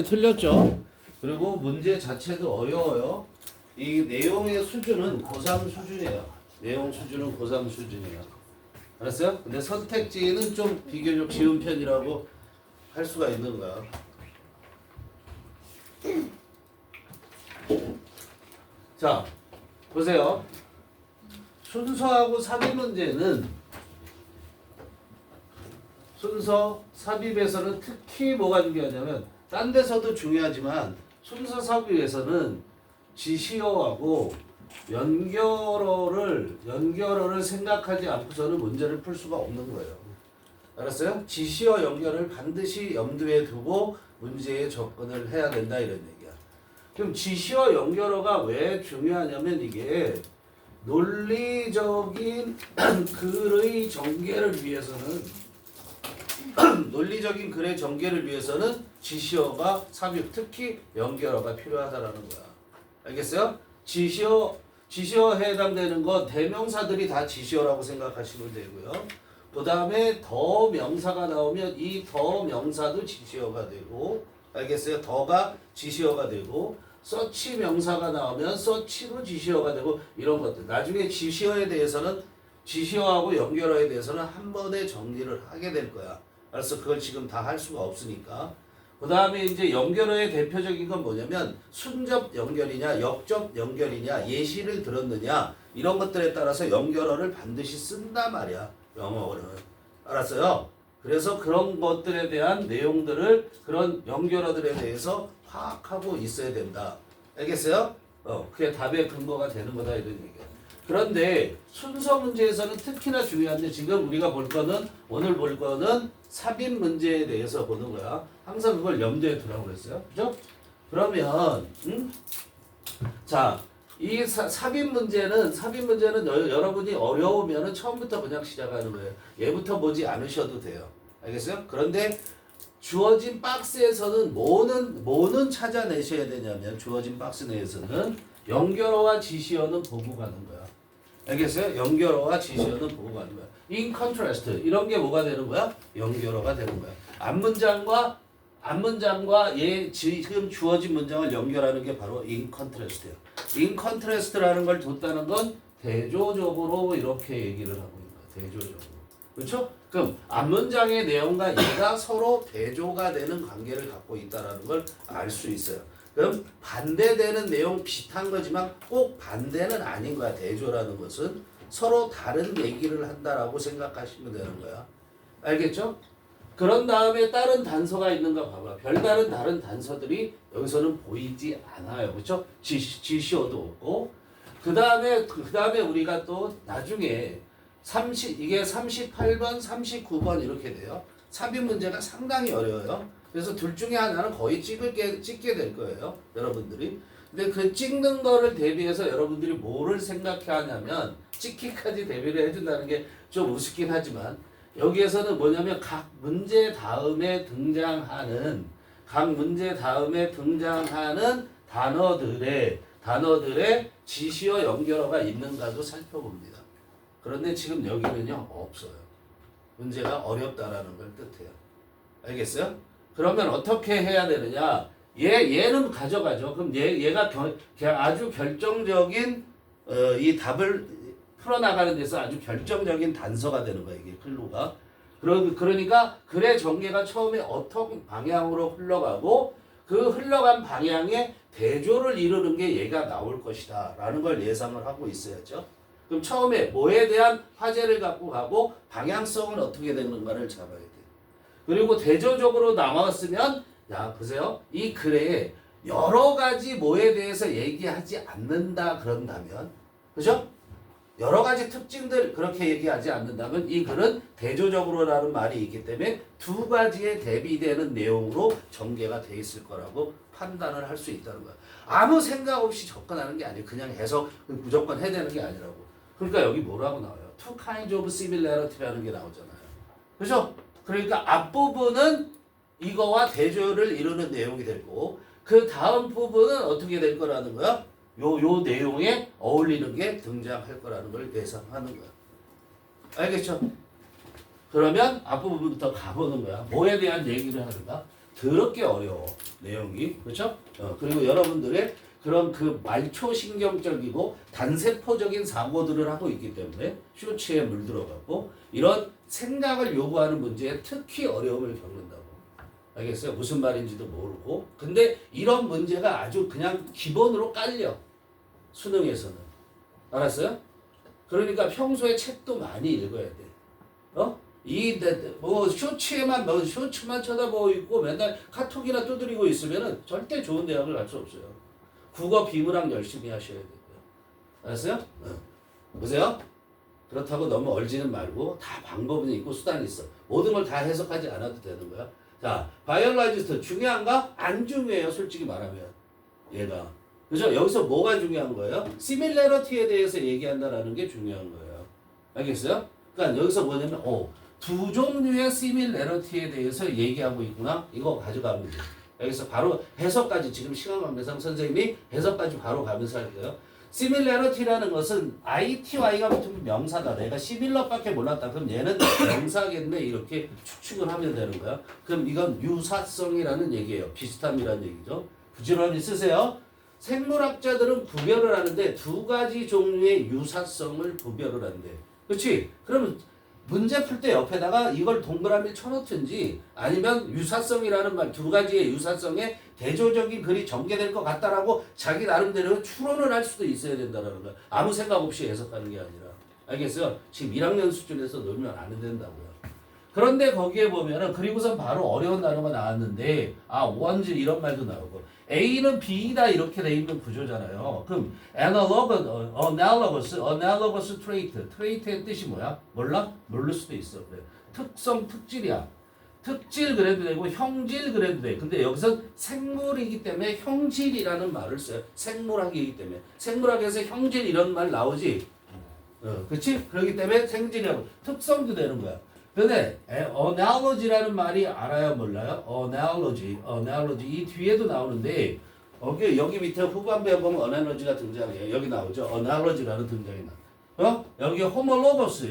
틀렸죠? 그리고 문제 자체도 어려워요. 이 내용의 수준은 고3 수준이에요. 내용 수준은 고3 수준이에요. 알았어요? 근데 선택지는 좀 비교적 쉬운 편이라고 할 수가 있는 거야. 자, 보세요. 순서하고 삽입 문제는 순서 삽입에서는 특히 뭐가 중요하냐면 딴 데서도 중요하지만 순서 삽입에서는 지시어하고 연결어를 생각하지 않고서는 문제를 풀 수가 없는 거예요. 알았어요? 지시어 연결을 반드시 염두에 두고 문제에 접근을 해야 된다 이런 얘기야. 그럼 지시어 연결어가 왜 중요하냐면 이게 논리적인 글의 전개를 위해서는 논리적인 글의 전개를 위해서는 지시어가 삽입, 특히 연결어가 필요하다라는 거야. 알겠어요? 지시어에 해당되는 거 대명사들이 다 지시어라고 생각하시면 되고요. 그 다음에 더 명사가 나오면 이 더 명사도 지시어가 되고, 알겠어요? 더가 지시어가 되고, 서치 명사가 나오면 서치도 지시어가 되고, 이런 것들. 나중에 지시어하고 연결어에 대해서는 한 번에 정리를 하게 될 거야. 알았어? 그걸 지금 다 할 수가 없으니까. 그 다음에 이제 연결어의 대표적인 건 뭐냐면 순접 연결이냐 역접 연결이냐 예시를 들었느냐 이런 것들에 따라서 연결어를 반드시 쓴단 말이야. 영어는. 알았어요? 그래서 그런 것들에 대한 내용들을 그런 연결어들에 대해서 파악하고 있어야 된다. 알겠어요? 그게 답의 근거가 되는 거다 이런 얘기야. 그런데 순서 문제에서는 특히나 중요한데 지금 우리가 오늘 볼 거는 삽입 문제에 대해서 보는 거야. 항상 그걸 염두에 두라고 그랬어요. 그죠? 그러면 자, 이 삽입 문제는 여러분이 어려우면은 처음부터 그냥 시작하는 거예요. 얘부터 보지 않으셔도 돼요. 알겠어요? 그런데 주어진 박스에서는 뭐는 찾아내셔야 되냐면 주어진 박스 내에서는 연결어와 지시어는 보고 가는 거야. 알겠어요? 연결어와 지시어는 보고 가는 거야. In contrast 이런 게 뭐가 되는 거야? 연결어가 되는 거야. 앞문장과 지금 주어진 문장을 연결하는 게 바로 in contrast예요. in contrast라는 걸 뒀다는 건 대조적으로 이렇게 얘기를 하고 있는 거야. 대조적으로. 그렇죠? 그럼 앞문장의 내용과 얘가 서로 대조가 되는 관계를 갖고 있다는 걸 알 수 있어요. 그럼 반대되는 내용 비슷한 거지만 꼭 반대는 아닌 거야. 대조라는 것은 서로 다른 얘기를 한다라고 생각하시면 되는 거야. 알겠죠? 그런 다음에 다른 단서가 있는가 봐봐. 별다른 다른 단서들이 여기서는 보이지 않아요. 그렇죠? 지시어도 없고. 그 다음에 우리가 또 나중에 이게 38번, 39번 이렇게 돼요. 삽입 문제가 상당히 어려워요. 그래서 둘 중에 하나는 거의 찍게 될 거예요. 여러분들이. 근데 그 찍는 거를 대비해서 여러분들이 뭐를 생각해야 하냐면 찍기까지 대비를 해준다는 게 좀 우습긴 하지만 여기에서는 뭐냐면 각 문제 다음에 등장하는 단어들의 지시어 연결어가 있는가도 살펴봅니다. 그런데 지금 여기는요 없어요. 문제가 어렵다라는 걸 뜻해요. 알겠어요? 그러면 어떻게 해야 되느냐? 얘는 가져가죠. 그럼 얘가 아주 결정적인 이 답을 풀어나가는 데서 아주 결정적인 단서가 되는 거예요. 이게 클루가. 그러니까 글의 전개가 처음에 어떤 방향으로 흘러가고 그 흘러간 방향에 대조를 이루는 게 얘가 나올 것이다 라는 걸 예상을 하고 있어야죠. 그럼 처음에 뭐에 대한 화제를 갖고 가고 방향성은 어떻게 되는가를 잡아야 돼요. 그리고 대조적으로 나왔으면 야 보세요. 이 글에 여러 가지 뭐에 대해서 얘기하지 않는다 그런다면 그죠? 여러 가지 특징들 그렇게 얘기하지 않는다면 이 글은 대조적으로라는 말이 있기 때문에 두 가지에 대비되는 내용으로 전개가 돼 있을 거라고 판단을 할 수 있다는 거야. 아무 생각 없이 접근하는 게 아니에요. 그냥 해서 무조건 해야 되는 게 아니라고. 그러니까 여기 뭐라고 나와요? Two kinds of similarity라는 게 나오잖아요. 그죠? 그러니까 앞부분은 이거와 대조를 이루는 내용이 되고 그 다음 부분은 어떻게 될 거라는 거야? 요 내용에 어울리는 게 등장할 거라는 걸 예상하는 거야. 알겠죠? 그러면 앞부분부터 가보는 거야. 뭐에 대한 얘기를 하는가? 더럽게 어려워 내용이 그렇죠? 그리고 여러분들의 그런 그 말초신경적이고 단세포적인 사고들을 하고 있기 때문에 쇼츠에 물들어갖고 이런 생각을 요구하는 문제에 특히 어려움을 겪는다고. 알겠어요? 무슨 말인지도 모르고. 근데 이런 문제가 아주 그냥 기본으로 깔려. 수능에서는. 알았어요? 그러니까 평소에 책도 많이 읽어야 돼. 쇼츠에만, 쇼츠만 쳐다보고 있고 맨날 카톡이나 두드리고 있으면은 절대 좋은 대학을 갈 수 없어요. 국어 비문학 열심히 하셔야 되고요. 알았어요? 보세요. 그렇다고 너무 얼지는 말고 다 방법은 있고 수단이 있어. 모든 걸 다 해석하지 않아도 되는 거야. 자, 바이올라이지스트 중요한가? 안 중요해요. 솔직히 말하면. 얘가. 그죠? 여기서 뭐가 중요한 거예요? 시밀러리티에 대해서 얘기한다라는 게 중요한 거예요. 알겠어요? 그러니까 여기서 뭐냐면 두 종류의 시밀러리티에 대해서 얘기하고 있구나. 이거 가져가면 돼요. 여기서 바로 해석까지 지금 시간 관계상 선생님이 해석까지 바로 가면서 할게요. 시밀러리티라는 것은 ITY가 붙으면 명사다. 내가 시밀러밖에 몰랐다. 그럼 얘는 명사겠네. 이렇게 추측을 하면 되는 거야. 그럼 이건 유사성이라는 얘기예요. 비슷함이라는 얘기죠. 부지런히 쓰세요. 생물학자들은 구별을 하는데 두 가지 종류의 유사성을 구별을 한대. 그렇지? 그러면 문제 풀 때 옆에다가 이걸 동그라미 쳐놓든지 아니면 유사성이라는 말 두 가지의 유사성에 대조적인 글이 전개될 것 같다라고 자기 나름대로 추론을 할 수도 있어야 된다는 거야. 아무 생각 없이 해석하는 게 아니라. 알겠어요? 지금 1학년 수준에서 놀면 안 된다고요. 그런데 거기에 보면은 그리고선 바로 어려운 단어가 나왔는데 원질 이런 말도 나오고 A는 B다 이렇게 돼 있는 구조잖아요. 그럼 analogous trait. trait의 뜻이 뭐야? 몰라? 모를 수도 있어. 그래. 특성, 특질이야. 특질 그래도 되고 형질 그래도 돼. 근데 여기서 생물이기 때문에 형질이라는 말을 써요. 생물학이기 때문에. 생물학에서 형질 이런 말 나오지? 그렇지? 그렇기 때문에 생질이라고. 특성도 되는 거야. 근데 analogy라는 말이 알아요 몰라요? analogy 이 뒤에도 나오는데 여기 밑에 후반부에 보면 analogy가 등장해요. 여기 나오죠. analogy라는 등장이 나. 여기 homologous도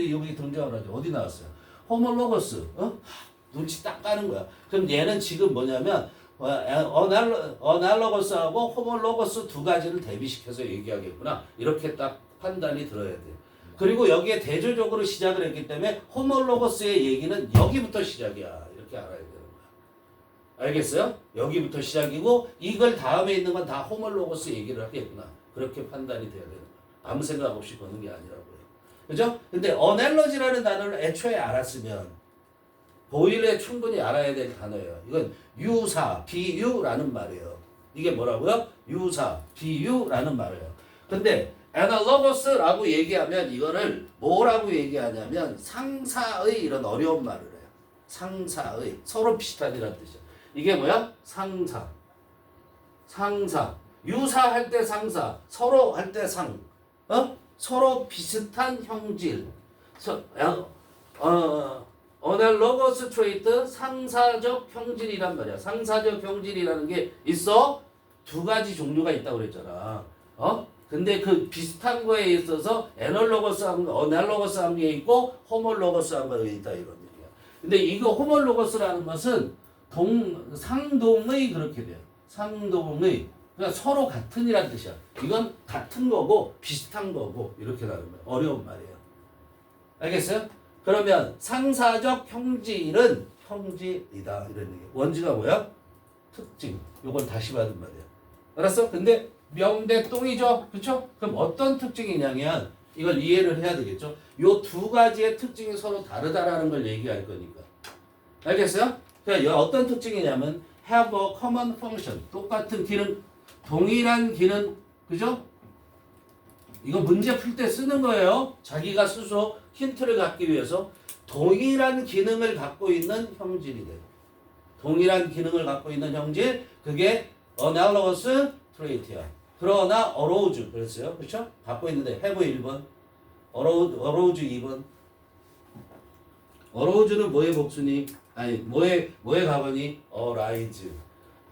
여기 등장을 하죠. 어디 나왔어요? homologous. 눈치 딱 까는 거야. 그럼 얘는 지금 뭐냐면 analogous하고 homologous 두 가지를 대비시켜서 얘기하겠구나. 이렇게 딱 판단이 들어야 돼. 그리고 여기에 대조적으로 시작을 했기 때문에 호몰로거스의 얘기는 여기부터 시작이야. 이렇게 알아야 되는 거야. 알겠어요? 여기부터 시작이고 이걸 다음에 있는 건 다 호몰로거스 얘기를 하겠구나. 그렇게 판단이 돼야 되는 거야. 아무 생각 없이 보는 게 아니라고요. 그죠? 근데 어넬러지라는 단어를 애초에 알았으면 보일에 충분히 알아야 될 단어예요. 이건 유사, 비유라는 말이에요. 이게 뭐라고요? 유사, 비유라는 말이에요. 근데 analogous라고 얘기하면 이거를 뭐라고 얘기하냐면 상사의 이런 어려운 말을 해요. 상사의 서로 비슷하다는 뜻이야. 이게 뭐야? 상사. 유사할 때 상사, 서로 할 때 상. 서로 비슷한 형질. analogous trait 상사적 형질이란 말이야. 상사적 형질이라는 게 있어. 두 가지 종류가 있다고 그랬잖아. 근데 그 비슷한 거에 있어서 어널로거스한 게 있고 호몰로거스한 게 있다 이런 얘기야. 근데 이거 호몰로거스라는 것은 상동의 그렇게 돼요. 상동의 그러니까 서로 같은이란 뜻이야. 이건 같은 거고 비슷한 거고 이렇게 나는 거야. 어려운 말이에요. 알겠어요? 그러면 상사적 형질은 형질이다 이런 얘기. 원지가 뭐야? 특징. 요걸 다시 받은 말이야. 알았어? 근데 명대 똥이죠. 그렇죠? 그럼 어떤 특징이냐면 이걸 이해를 해야 되겠죠. 요 두 가지의 특징이 서로 다르다라는 걸 얘기할 거니까. 알겠어요? 그러니까 어떤 특징이냐면 have a common function. 똑같은 기능, 동일한 기능. 그죠? 이거 문제 풀 때 쓰는 거예요. 자기가 스스로 힌트를 갖기 위해서 동일한 기능을 갖고 있는 형질이 돼요. 동일한 기능을 갖고 있는 형질. 그게 analogous trait이야. 그러나 어로우즈 그랬어요. 그렇죠? 갖고 있는데 have 1번, 어로우즈 2번. 어로우즈는 뭐의 복수니? 아니 뭐의 가번이? 어라이즈.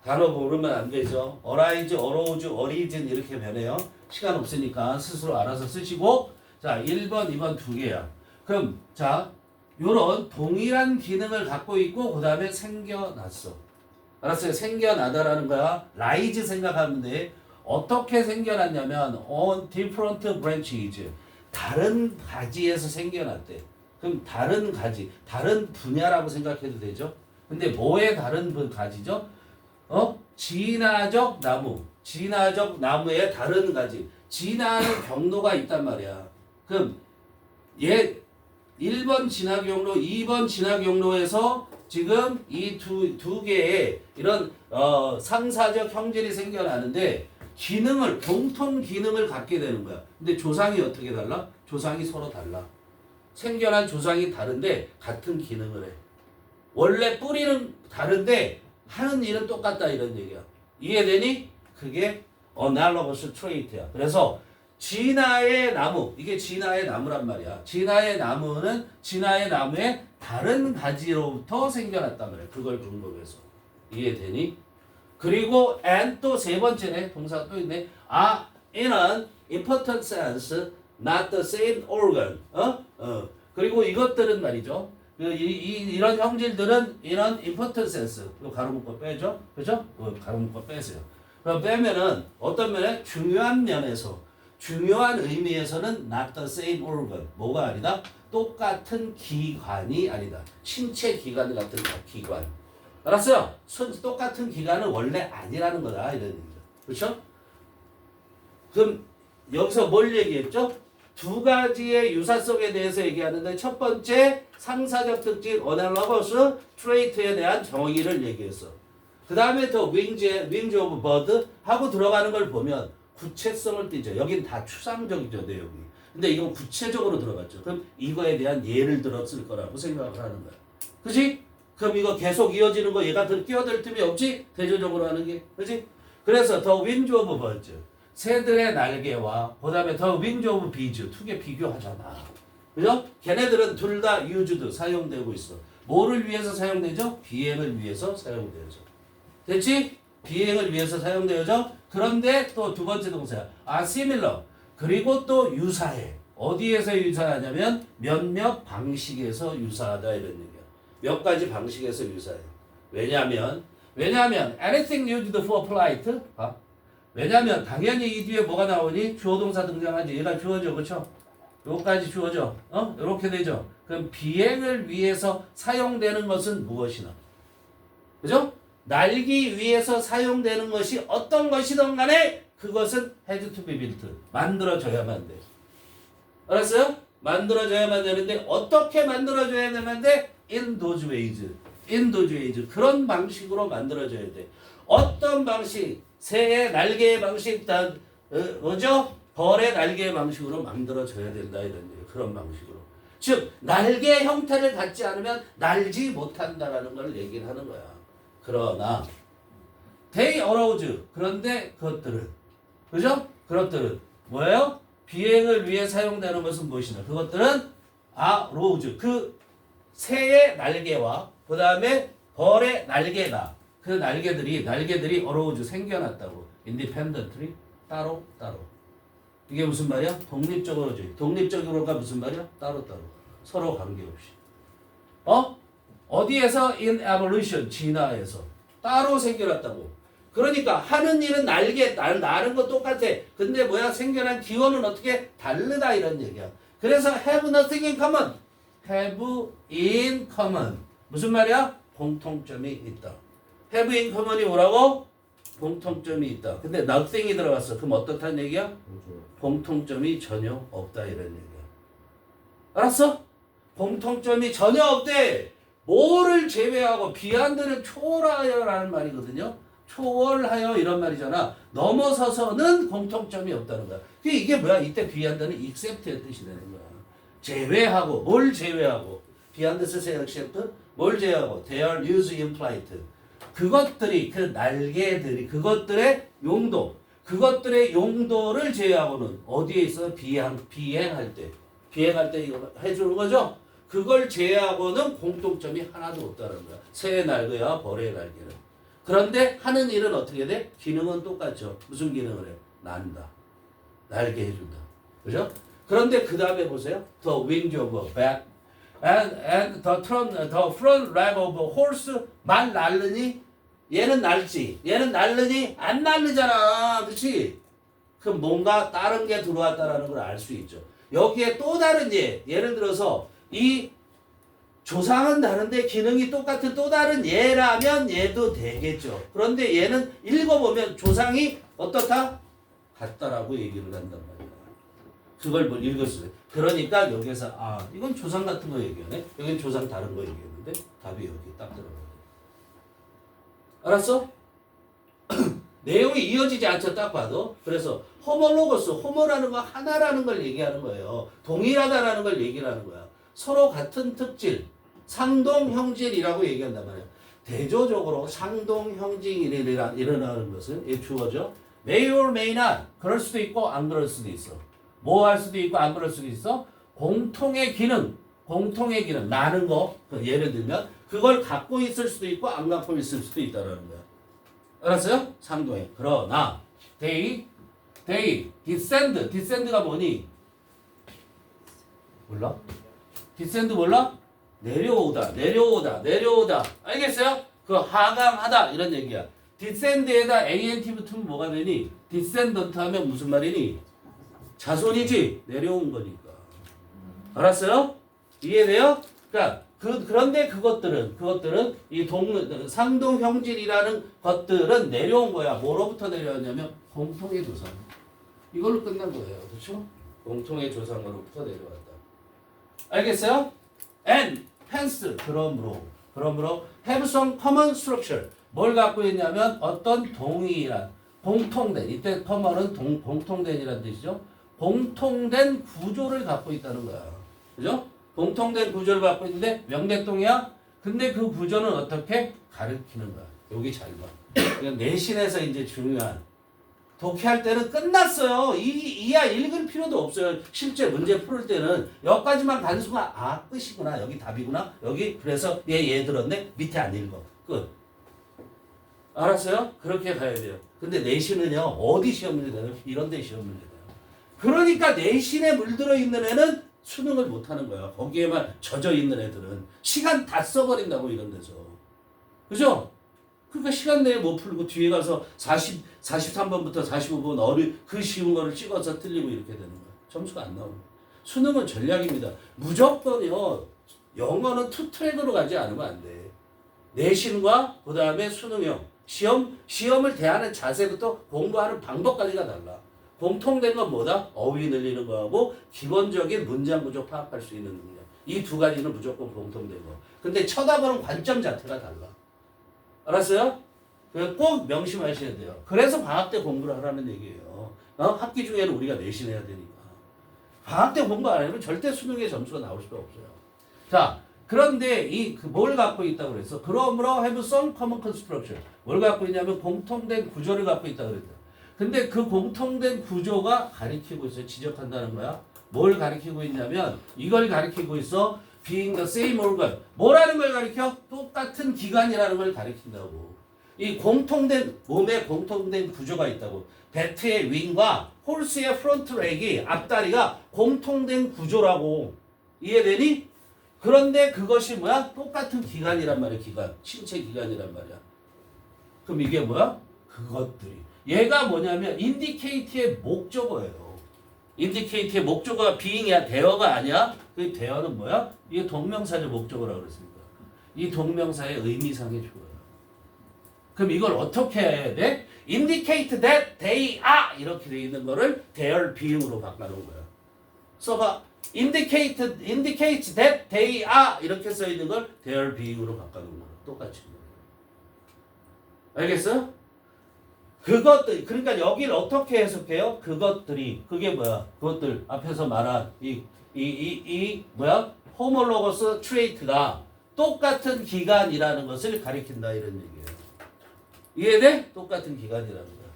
단어 모르면 안 되죠. 어라이즈, 어로우즈, 어리즌 이렇게 변해요. 시간 없으니까 스스로 알아서 쓰시고 자 1번, 2번 두 개야. 그럼 자 요런 동일한 기능을 갖고 있고 그 다음에 생겨났어. 알았어요? 생겨나다라는 거야. 라이즈 생각하면 돼. 어떻게 생겨났냐면 on different branches. 다른 가지에서 생겨났대. 그럼 다른 가지, 다른 분야라고 생각해도 되죠? 근데 뭐의 다른 가지죠? 진화적 나무. 진화적 나무의 다른 가지. 진화하는 경로가 있단 말이야. 그럼 얘 1번 진화 경로, 2번 진화 경로에서 지금 이 두 개의 이런 상사적 형질이 생겨나는데 기능을 공통 기능을 갖게 되는 거야. 근데 조상이 어떻게 달라? 조상이 서로 달라. 생겨난 조상이 다른데 같은 기능을 해. 원래 뿌리는 다른데 하는 일은 똑같다 이런 얘기야. 이해되니? 그게 analogous trait야. 그래서 진화의 나무, 이게 진화의 나무란 말이야. 진화의 나무는 진화의 나무의 다른 가지로부터 생겨났단 말이야. 그걸 근거로 해서. 이해되니? 그리고 and 또 세 번째네. 동사가 또 있네. in an important sense, not the same organ. 그리고 이것들은 말이죠. 이런 형질들은 in an important sense. 이거 가로 묶어 빼죠. 그죠? 가로 묶어 빼세요. 그럼 빼면은 어떤 면에 중요한 면에서 중요한 의미에서는 not the same organ. 뭐가 아니다? 똑같은 기관이 아니다. 신체 기관 같은 기관. 알았어요? 똑같은 기관은 원래 아니라는 거다. 이런 얘기죠. 그렇죠? 그럼 여기서 뭘 얘기했죠? 두 가지의 유사성에 대해서 얘기하는데 첫 번째 상사적 특징 analogous trait에 대한 정의를 얘기했어. 그 다음에 더 wings of bird 하고 들어가는 걸 보면 구체성을 띠죠. 여긴 다 추상적이죠, 내용이. 근데 이건 구체적으로 들어갔죠. 그럼 이거에 대한 예를 들었을 거라고 생각을 하는 거야. 그치? 그럼 이거 계속 이어지는 거 얘가 끼어들 틈이 없지? 대조적으로 하는 게. 그치? 그래서 더 윙즈 오브 버즈. 새들의 날개와 그 다음에 더 윙즈 오브 비즈. 두 개 비교하잖아. 그죠? 걔네들은 둘 다 used 사용되고 있어. 뭐를 위해서 사용되죠? 비행을 위해서 사용되죠. 됐지? 비행을 위해서 사용되죠? 그런데 또 두 번째 동사야. similar. 그리고 또 유사해. 어디에서 유사하냐면 몇몇 방식에서 유사하다 이런 얘기야. 몇 가지 방식에서 유사해. 왜냐하면 anything used for flight. 왜냐하면 당연히 이 뒤에 뭐가 나오니? 주어 동사 등장하지. 얘가 주어죠. 그렇죠? 요까지 주어져. 이렇게 되죠. 그럼 비행을 위해서 사용되는 것은 무엇이나? 그죠? 날기 위해서 사용되는 것이 어떤 것이든 간에 그것은 has to be built. 만들어져야만 돼. 알았어요? 만들어져야만 되는데 어떻게 만들어져야만 돼? In those ways. In those ways. 그런 방식으로 만들어져야 돼. 어떤 방식? 새의 날개의 방식, 뭐죠? 벌의 날개의 방식으로 만들어져야 된다 이런 얘기. 그런 방식으로. 즉 날개 형태를 갖지 않으면 날지 못한다라는 걸 얘기를 하는 거야. 그러나 they arose. 그런데 그것들은 그죠? 그것들은 뭐예요? 비행을 위해 사용되는 것은 무엇이냐? 그것들은 arose. 그 새의 날개와 그 다음에 벌의 날개다. 그 날개들이 arose 생겨났다고. independently 따로. 이게 무슨 말이야? 독립적으로지. 독립적으로가 무슨 말이야? 따로. 서로 관계없이. 어디에서? in evolution. 진화에서. 따로 생겨났다고. 그러니까 하는 일은 나는 거 똑같아. 근데 뭐야? 생겨난 기원은 어떻게 다르다 이런 얘기야. 그래서 have nothing in common. have in common. 무슨 말이야? 공통점이 있다. have in common이 뭐라고? 공통점이 있다. 근데 nothing이 들어갔어. 그럼 어떻다는 얘기야? 공통점이 전혀 없다 이런 얘기야. 알았어? 공통점이 전혀 없대. 뭐를 제외하고 비한드를 초월하여라는 말이거든요. 초월하여 이런 말이잖아. 넘어서서는 공통점이 없다는 거야. 이게 뭐야? 이때 비한드는 except의 뜻이 되는 거야. 제외하고. 뭘 제외하고? 비한드 쓰세요. except. 뭘 제외하고? They are used in flight. 그것들이 그 날개들이 그것들의 그것들의 용도를 제외하고는 어디에 있어? 비행할 때 이거 해주는 거죠. 그걸 제외하고는 공통점이 하나도 없다는 거야. 새의 날개와 벌의 날개는. 그런데 하는 일은 어떻게 돼? 기능은 똑같죠. 무슨 기능을 해? 난다. 날개 해준다. 그죠? 그런데 그 다음에 보세요. The wings of a bat. and the front leg of a horse 말 날르니? 얘는 날지. 얘는 날르니? 안 날르잖아. 그렇지? 그럼 뭔가 다른 게 들어왔다라는 걸 알 수 있죠. 여기에 또 다른 예를 들어서 이 조상은 다른데 기능이 똑같은 또 다른 예라면 얘도 되겠죠. 그런데 얘는 읽어보면 조상이 어떻다? 같다라고 얘기를 한단 말이야. 그걸 뭐 읽었어요. 그러니까 여기서 이건 조상 같은 거 얘기하네. 여긴 조상 다른 거 얘기했는데 답이 여기 딱 들어가요. 알았어? 내용이 이어지지 않죠. 딱 봐도. 그래서 호모로거스, 호모라는 거 하나라는 걸 얘기하는 거예요. 동일하다라는 걸 얘기를 하는 거야. 서로 같은 특질, 상동형질이라고 얘기한단 말이야. 대조적으로 상동형질이 일어나는 것은 이 주어죠. may or may not. 그럴 수도 있고 안 그럴 수도 있어. 뭐 할 수도 있고 안 그럴 수도 있어. 공통의 기능, 나는 거. 예를 들면 그걸 갖고 있을 수도 있고 안 갖고 있을 수도 있다라는 거야. 알았어요? 상동에. 그러나 they descend가 뭐니? 몰라? descend 몰라? 내려오다. 알겠어요? 그 하강하다 이런 얘기야. descend에다 ant 붙으면 뭐가 되니? descendant 하면 무슨 말이니? 자손이지. 내려온 거니까. 알았어요? 이해돼요? 그러니까 그런데 그것들은 이 상동 형질이라는 것들은 내려온 거야. 뭐로부터 내려왔냐면 공통의 조상. 이걸로 끝난 거예요. 그렇죠? 공통의 조상으로부터 내려왔다. 알겠어요? And hence 그러므로 have some common structure. 뭘 갖고 있냐면 어떤 동일한 공통된 이때 common은 공통된이라는 뜻이죠. 공통된 구조를 갖고 있다는 거야. 그죠? 공통된 구조를 갖고 있는데 명대동이야. 근데 그 구조는 어떻게 가르치는 거야. 여기 잘 봐. 그러니까 내신에서 이제 중요한 독해할 때는 끝났어요. 이야 읽을 필요도 없어요. 실제 문제 풀을 때는 여기까지만 가는 순간 끝이구나. 여기 답이구나. 여기 그래서 얘 들었네. 밑에 안 읽어. 끝. 알았어요? 그렇게 가야 돼요. 근데 내신은요. 어디 시험 문제 내요? 이런 데 시험 문제 내요. 그러니까 내신에 물들어 있는 애는 수능을 못하는 거야. 거기에만 젖어 있는 애들은 시간 다 써버린다고 이런 데서. 그죠? 그러니까 시간 내에 못 풀고 뒤에 가서 43번부터 45번 그 쉬운 거를 찍어서 틀리고 이렇게 되는 거야. 점수가 안 나오는 거야. 수능은 전략입니다. 무조건요. 영어는 투트랙으로 가지 않으면 안 돼. 내신과 그 다음에 수능형. 시험을 대하는 자세부터 공부하는 방법까지가 달라. 공통된 건 뭐다? 어휘 늘리는 거하고 기본적인 문장 구조 파악할 수 있는 능력. 이 두 가지는 무조건 공통된 거. 근데 쳐다보는 관점 자체가 달라. 알았어요? 꼭 명심하셔야 돼요. 그래서 방학 때 공부를 하라는 얘기예요. 학기 중에는 우리가 내신해야 되니까. 방학 때 공부 안 하면 절대 수능에 점수가 나올 수가 없어요. 자, 그런데 뭘 갖고 있다고 그랬어? 그러므로 have some common structure. 뭘 갖고 있냐면 공통된 구조를 갖고 있다고 그랬죠. 근데 그 공통된 구조가 가리키고 있어요. 지적한다는 거야. 뭘 가리키고 있냐면 이걸 가리키고 있어. being the same organ. 뭐라는 걸 가리켜? 똑같은 기관이라는 걸 가리킨다고. 이 몸에 공통된 구조가 있다고. 배트의 윙과 홀스의 프론트 렉이 앞다리가 공통된 구조라고. 이해되니? 그런데 그것이 뭐야? 똑같은 기관이란 말이야. 신체 기관이란 말이야. 그럼 이게 뭐야? 그것들이. 얘가 뭐냐면 인디케이트의 목적어예요. 인디케이트의 목적어가 being이야. 대어가 아니야. 그 대어는 뭐야? 이게 동명사의 목적어라고 그랬으니까. 이 동명사의 의미상의 주어야. 그럼 이걸 어떻게 해야 돼? indicate that they are 이렇게 돼 있는 거를 their being으로 바꿔놓은 거야. 써봐. indicate that they are 이렇게 써 있는 걸 their being으로 바꿔놓은 거야. 똑같이. 알겠어? 그것들, 그러니까 여기를 어떻게 해석해요? 그것들이, 그게 뭐야? 그것들, 앞에서 말한, 호몰로거스 트레이트가 똑같은 기간이라는 것을 가리킨다, 이런 얘기예요. 이해돼? 똑같은 기간이라는 거야.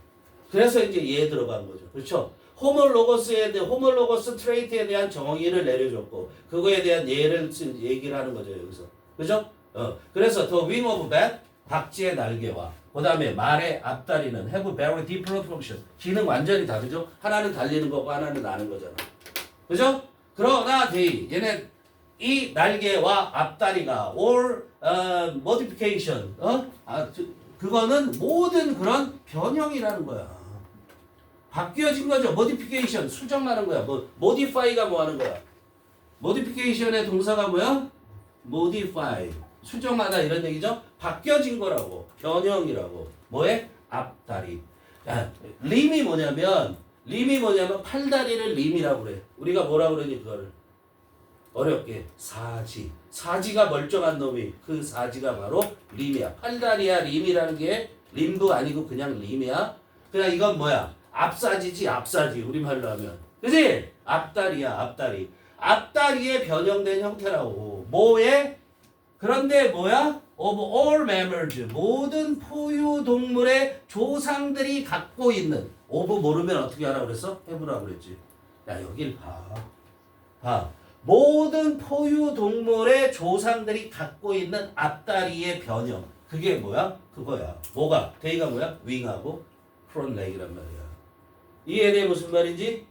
그래서 이제 얘 들어간 거죠. 그렇죠? 호몰로거스 트레이트에 대한 정의를 내려줬고, 그거에 대한 얘기를 하는 거죠, 여기서. 그죠? 그래서 the wing of bat, 박쥐의 날개와 그 다음에 말의 앞다리는 have very different function. 기능 완전히 다르죠? 하나는 달리는 거고 하나는 나는 거잖아. 그죠? 그러나 얘네 이 날개와 앞다리가 or modification 그거는 모든 그런 변형이라는 거야. 바뀌어진 거죠. modification 수정하는 거야. modify가 뭐 하는 거야? modification의 동사가 뭐야? modify 수정하다 이런 얘기죠. 바뀌어진 거라고. 변형이라고. 뭐에? 앞다리. 야, 림이 뭐냐면 팔다리를 림이라고 그래. 우리가 뭐라고 그러니 그거를 어렵게 사지가 멀쩡한 놈이 그 사지가 바로 림이야. 팔다리야. 림이라는 게 림도 아니고 그냥 림이야. 그냥 이건 뭐야? 앞사지지 앞사지 우리말로 하면 그지? 앞다리야 앞다리. 앞다리의 변형된 형태라고. 뭐에? 그런데 뭐야? Of all mammals 모든 포유동물의 조상들이 갖고 있는 of 모르면 어떻게 하라고 그랬어? 해보라고 그랬지. 야 여길 봐. 모든 포유동물의 조상들이 갖고 있는 앞다리의 변형. 그게 뭐야? 그거야. 뭐가? 대의가 뭐야? 윙하고 front leg이란 말이야. 이해돼 무슨 말인지?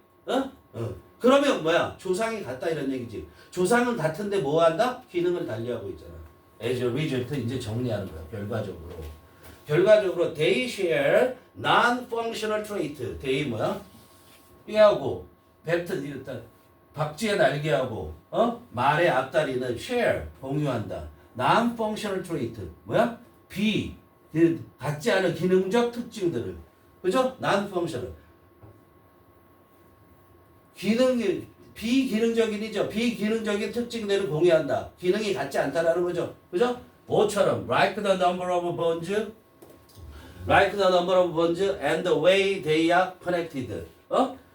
그러면 뭐야? 조상이 같다 이런 얘기지. 조상은 같은데 뭐 한다? 기능을 달리하고 있잖아. as a result 이제 정리하는 거야. 결과적으로 they share non-functional trait. they 뭐야? 삐하고 벨트 일단 박쥐의 날개하고 말의 앞다리는 share 공유한다. non-functional trait 뭐야? 같지 않은 기능적 특징들을 그죠? non-functional 비기능적인이죠. 비기능적인 특징들을 공유한다. 기능이 같지 않다라는 거죠. 그죠? 뭐처럼 like the number of bones and the way they are connected.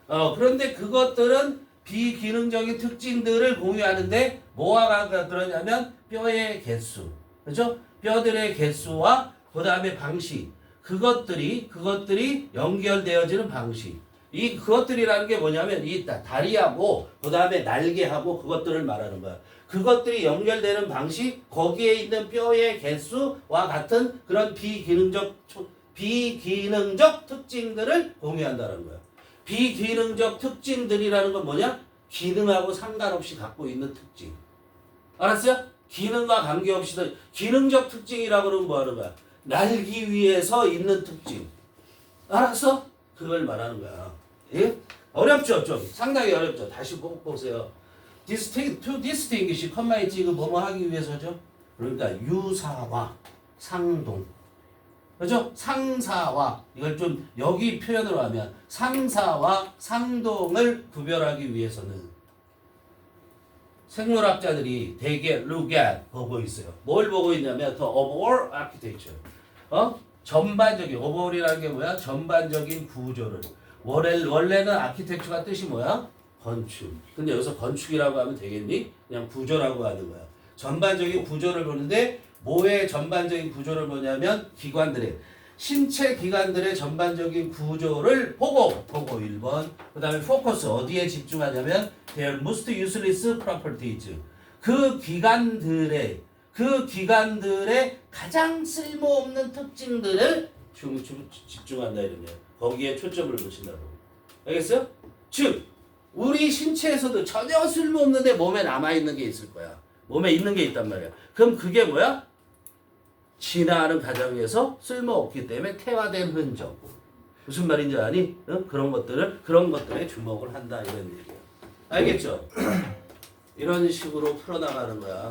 그런데 그것들은 비기능적인 특징들을 공유하는데 뭐가 그러냐면 뼈의 개수. 그죠? 뼈들의 개수와 그다음에 방식. 그것들이 연결되어지는 방식. 그것들이라는 게 뭐냐면 이 다리하고 그다음에 날개하고 그것들을 말하는 거야. 그것들이 연결되는 방식, 거기에 있는 뼈의 개수와 같은 그런 비기능적 특징들을 공유한다는 거야. 비기능적 특징들이라는 건 뭐냐? 기능하고 상관없이 갖고 있는 특징. 알았어요? 기능과 관계없이 기능적 특징이라고 그러면 뭐 하는 거야? 날기 위해서 있는 특징. 알았어? 그걸 말하는 거야. 예? 어렵죠? 좀 상당히 어렵죠. 다시 꼭 보세요. to distinguish, 컴마 있지 이거 뭐뭐 하기 위해서죠. 그러니까 유사와 상동. 그렇죠? 상사와 이걸 좀 여기 표현으로 하면 상사와 상동을 구별하기 위해서는 생물학자들이 대개 look at 보고 있어요. 뭘 보고 있냐면 the overall architecture. 전반적인 overall이라는 게 뭐야? 전반적인 구조를. 원래는 아키텍처가 뜻이 뭐야? 건축. 근데 여기서 건축이라고 하면 되겠니? 그냥 구조라고 하는 거야. 전반적인 구조를 보는데 뭐의 전반적인 구조를 보냐면 신체 기관들의 전반적인 구조를 보고 1번. 그 다음에 포커스 어디에 집중하냐면 their most useless properties. 그 기관들의 가장 쓸모없는 특징들을 집중한다 이러면 거기에 초점을 붙인다고. 알겠어요? 즉 우리 신체에서도 전혀 쓸모없는데 몸에 남아있는 게 있을 거야. 몸에 있는 게 있단 말이야. 그럼 그게 뭐야? 진화하는 과정에서 쓸모없기 때문에 퇴화된 흔적. 무슨 말인지 아니? 그런 것들에 주목을 한다 이런 얘기야. 알겠죠? 이런 식으로 풀어나가는 거야.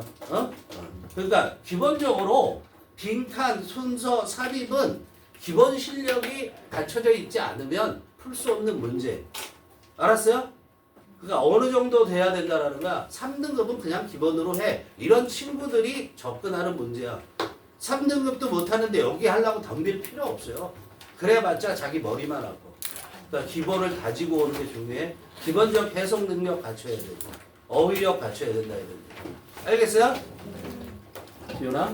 그러니까 기본적으로 빈칸, 순서, 삽입은 기본 실력이 갖춰져 있지 않으면 풀 수 없는 문제. 알았어요? 그러니까 어느 정도 돼야 된다라는 거야. 3등급은 그냥 기본으로 해. 이런 친구들이 접근하는 문제야. 3등급도 못하는데 여기 하려고 덤빌 필요 없어요. 그래봤자 자기 머리만 아고. 그러니까 기본을 가지고 오는 게 중요해. 기본적 해석 능력 갖춰야 되고 어휘력 갖춰야 된다 이런 얘기. 알겠어요? 기훈아?